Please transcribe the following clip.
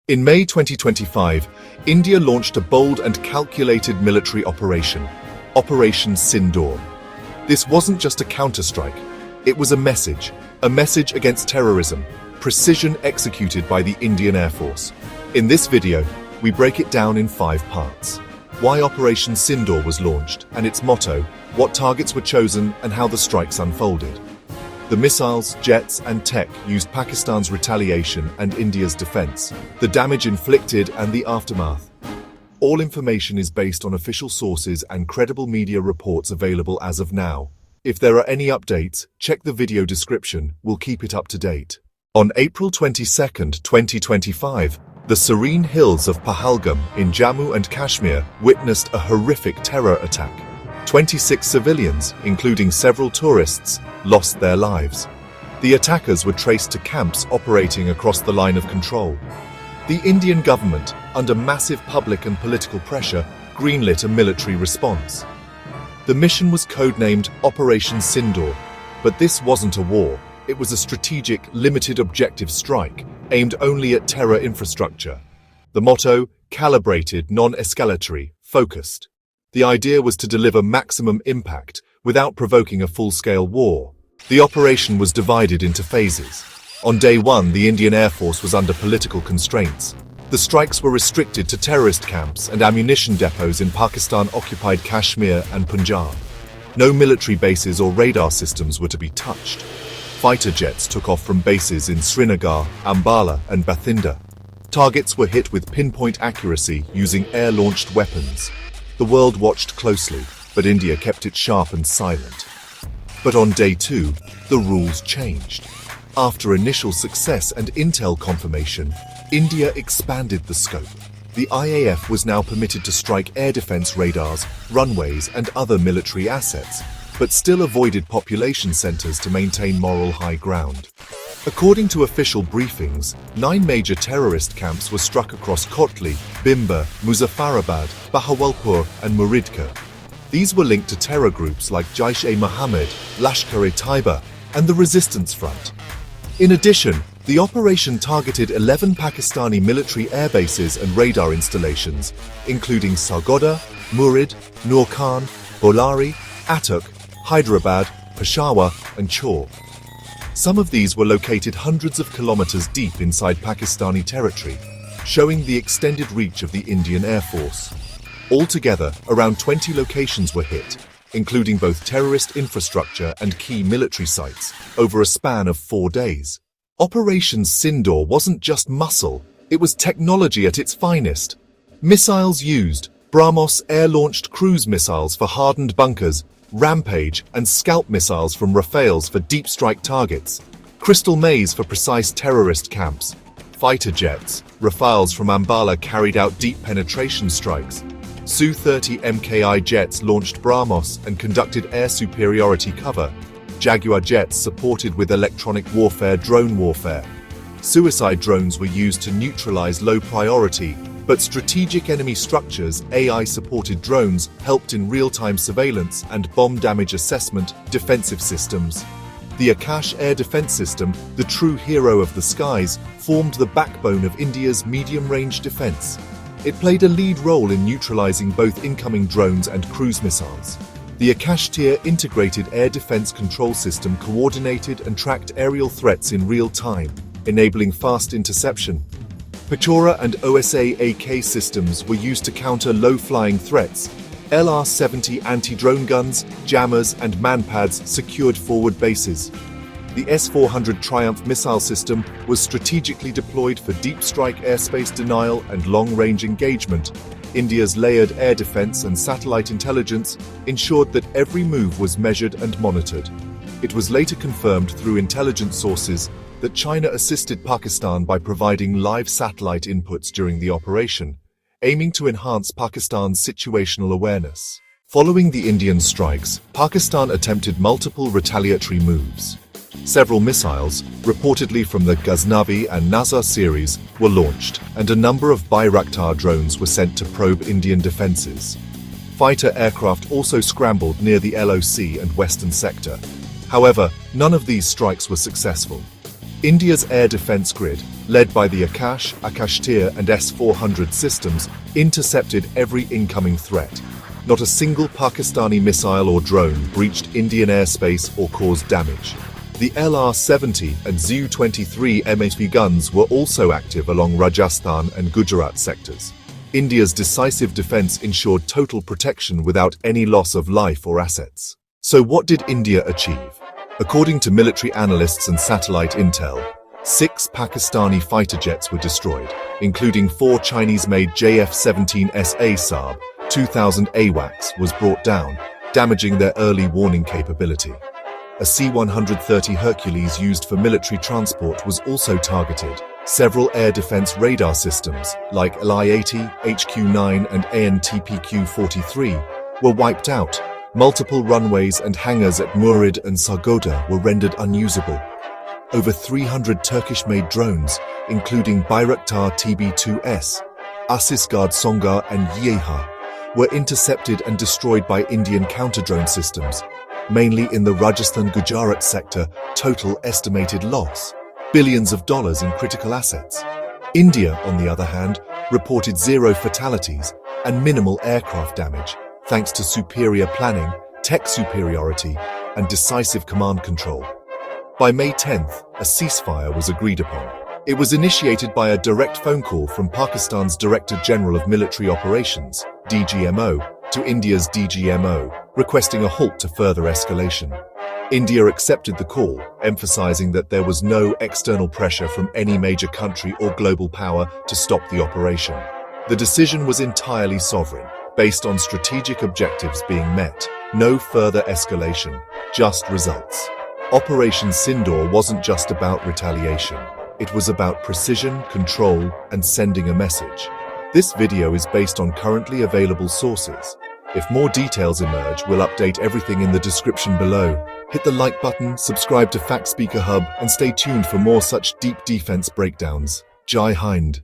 In May 2025, India launched a bold and calculated military operation, Operation Sindoor. This wasn't just a counterstrike, it was a message against terrorism, precision executed by the Indian Air Force. In this video, we break it down in 5 parts. Why Operation Sindoor was launched and its motto, what targets were chosen and how the strikes unfolded. The missiles, jets and tech used Pakistan's retaliation and India's defense, the damage inflicted and the aftermath. All information is based on official sources and credible media reports available as of now. If there are any updates, check the video description, we'll keep it up to date. On April 22, 2025, the serene hills of Pahalgam in Jammu and Kashmir witnessed a horrific terror attack. 26 civilians, including several tourists, lost their lives. The attackers were traced to camps operating across the line of control. The Indian government, under massive public and political pressure, greenlit a military response. The mission was codenamed Operation Sindoor, but this wasn't a war. It was a strategic, limited-objective strike, aimed only at terror infrastructure. The motto, calibrated, non-escalatory, focused. The idea was to deliver maximum impact without provoking a full-scale war. The operation was divided into phases. On day 1, the Indian Air Force was under political constraints. The strikes were restricted to terrorist camps and ammunition depots in Pakistan-occupied Kashmir and Punjab. No military bases or radar systems were to be touched. Fighter jets took off from bases in Srinagar, Ambala and Bathinda. Targets were hit with pinpoint accuracy using air-launched weapons. The world watched closely, but India kept it sharp and silent. But on day 2, the rules changed. After initial success and intel confirmation, India expanded the scope. The IAF was now permitted to strike air defense radars, runways and other military assets, but still avoided population centers to maintain moral high ground. According to official briefings, 9 major terrorist camps were struck across Kotli, Bimba, Muzaffarabad, Bahawalpur and Muridka. These were linked to terror groups like Jaish-e-Mohammed, Lashkar-e-Taiba and the Resistance Front. In addition, the operation targeted 11 Pakistani military airbases and radar installations, including Sargodha, Murid, Noorkhan, Bolari, Attock, Hyderabad, Peshawar and Chor. Some of these were located hundreds of kilometers deep inside Pakistani territory, showing the extended reach of the Indian Air Force. Altogether, around 20 locations were hit, including both terrorist infrastructure and key military sites, over a span of 4 days. Operation Sindoor wasn't just muscle, it was technology at its finest. Missiles used, BrahMos air-launched cruise missiles for hardened bunkers, Rampage and scalp missiles from Rafales for deep strike targets, Crystal Maze for precise terrorist camps, fighter jets, Rafales from Ambala carried out deep penetration strikes, Su-30 MKI jets launched BrahMos and conducted air superiority cover, Jaguar jets supported with electronic warfare drone warfare. Suicide drones were used to neutralize low-priority but strategic enemy structures. AI-supported drones helped in real-time surveillance and bomb damage assessment defensive systems. The Akash air defense system, the true hero of the skies, formed the backbone of India's medium-range defense. It played a lead role in neutralizing both incoming drones and cruise missiles. The Akashteer integrated air defense control system coordinated and tracked aerial threats in real time, enabling fast interception. Pechora and OSA-AK systems were used to counter low-flying threats. LR-70 anti-drone guns, jammers and manpads secured forward bases. The S-400 Triumph missile system was strategically deployed for deep strike airspace denial and long-range engagement. India's layered air defense and satellite intelligence ensured that every move was measured and monitored. It was later confirmed through intelligence sources that China assisted Pakistan by providing live satellite inputs during the operation, aiming to enhance Pakistan's situational awareness. Following the Indian strikes, Pakistan attempted multiple retaliatory moves. Several missiles, reportedly from the Ghaznavi and Nazar series, were launched, and a number of Bayraktar drones were sent to probe Indian defenses. Fighter aircraft also scrambled near the LOC and western sector. However, none of these strikes were successful. India's air defense grid, led by the Akash, Akashteer and S-400 systems, intercepted every incoming threat. Not a single Pakistani missile or drone breached Indian airspace or caused damage. The LR-70 and Zu-23 MHV guns were also active along Rajasthan and Gujarat sectors. India's decisive defense ensured total protection without any loss of life or assets. So what did India achieve? According to military analysts and satellite intel, 6 Pakistani fighter jets were destroyed, including 4 Chinese-made JF-17SA Saab 2000 AWACS was brought down, damaging their early warning capability. A C-130 Hercules used for military transport was also targeted. Several air defense radar systems, like Li-80, HQ-9 and ANTPQ-43, were wiped out. Multiple runways and hangars at Murid and Sargodha were rendered unusable. Over 300 Turkish-made drones, including Bayraktar TB2S, Asisgard Songar and Yeha, were intercepted and destroyed by Indian counter-drone systems, mainly in the Rajasthan-Gujarat sector. Total estimated loss: billions of dollars in critical assets. India, on the other hand, reported 0 fatalities and minimal aircraft damage, thanks to superior planning, tech superiority, and decisive command control. By May 10th, a ceasefire was agreed upon. It was initiated by a direct phone call from Pakistan's Director General of Military Operations, DGMO, to India's DGMO, requesting a halt to further escalation. India accepted the call, emphasizing that there was no external pressure from any major country or global power to stop the operation. The decision was entirely sovereign, based on strategic objectives being met. No further escalation, just results. Operation Sindoor wasn't just about retaliation. It was about precision, control, and sending a message. This video is based on currently available sources. If more details emerge, we'll update everything in the description below. Hit the like button, subscribe to FactSpeaker Hub, and stay tuned for more such deep defense breakdowns. Jai Hind.